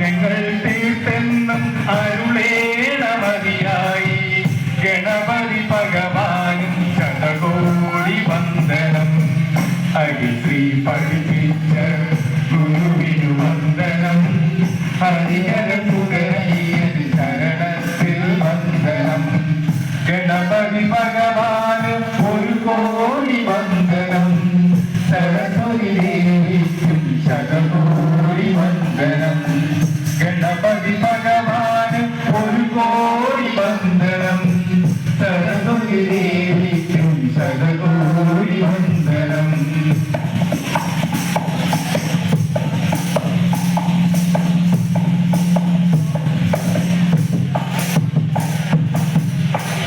ഞങ്ങൾ തീർത്തെന്നും അരുളേണമതിയായി ഗണപതി ഭഗവാനും ശതകോടി വന്ദനം. ഹരിശ്രീ പഠിപ്പിച്ച ഗുരുവിനു വന്ദനം. ഹരിഹരസുതനയ്യൻ ശരണത്തിൽ വന്ദനം. ഗണപതി ഭഗവാന് ഒരു കോടി വന്ദനം. സരസ്വതി ദേവിക്കും ശതകോടി വന്ദനം. ഗണപതി ഭഗവാന് ഒരു കോടി വന്ദനം. സരസ്വതി ദേവിക്കും ശതകോടി വന്ദനം.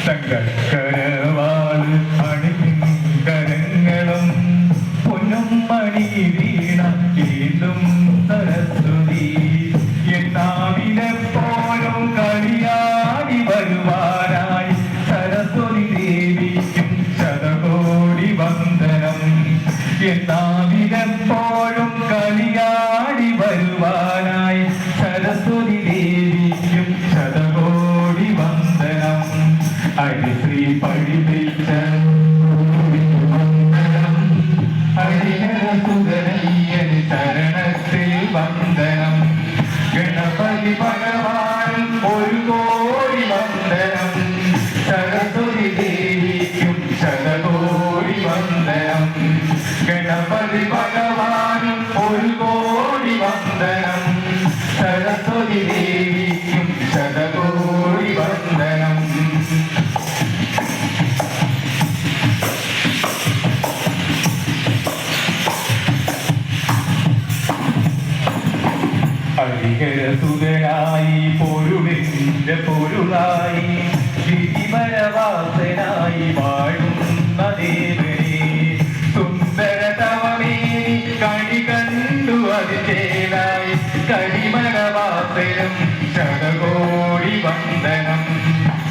തങ്കക്കരവാൾ അണിയും കരങ്ങളും പൊന്നും മണി വീണ വീണ്ടും സരസ്വതി എന്നാവിലെപ്പോഴും കളിയാടി വരുവാനായി സരസ്വതി ദേവിക്കും ശതകോടി വന്ദനം. എന്നാവിലെപ്പോഴും കളിയാടി വരുവാനായി സരസ്വതി ദേവിക്കും ശതകോടി വന്ദനം. ഹരിശ്രീ പഠിപ്പിച്ച വന്ദനം. ഹരിഹരസുതനയ്യൻ ശരണത്തിൽ വന്ദനം. ഗണപതി ഭഗവാൻ ഒരു കോടി വന്ദനം. സരസ്വതി ദേവിക്കും ശതകോടി വന്ദനം. ഗണപതി ഭഗവാനും ഒരു കോടി വന്ദനം. സരസ്വതി ദേവിക്കും ശതകോടി വന്ദനം. ഹരിഹരസുതനായി പൊരുളിന്റെ പൊരുളായി ഗിരിവരവാസനായി വാഴുന്ന ദേവനെ സുന്ദരതവമേനി കണി കണ്ടു അതിശേലായി കരിമരവാസനും ശതകോടി വന്ദനം.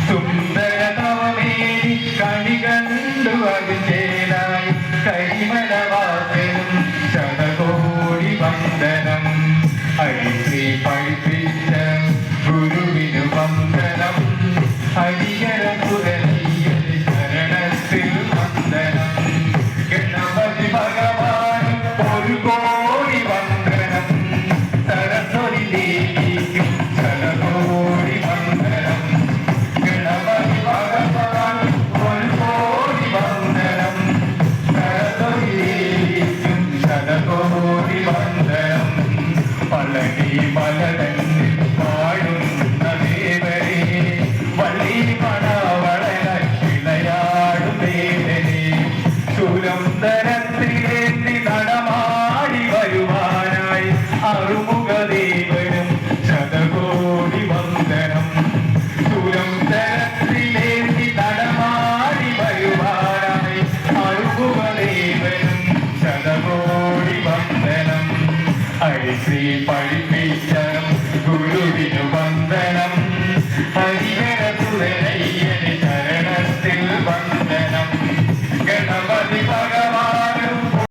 സുന്ദരതവമേനി കണി കണ്ടു അതിശേലായി കരിമരവാസനും ശതകോടി വന്ദനം. ഹരിശ്രീ പഠിപ്പിച്ച ഗുരുവിനു വന്ദനം. ഹരിഹരസുതനയ്യൻ ശരണത്തിൽ വന്ദനം. ഗണപതി ഭഗവാൻ ഒരു കോടി വന്ദനം. സരസ്വതി ദേവിക്കും ശതകോടി വന്ദനം. ഗണപതി ഭഗവാൻ ഒരു കോടി വന്ദനം. സരസ്വതി ദേവിക്കും ശതകോടി വന്ദനം. പളനി മലരൻ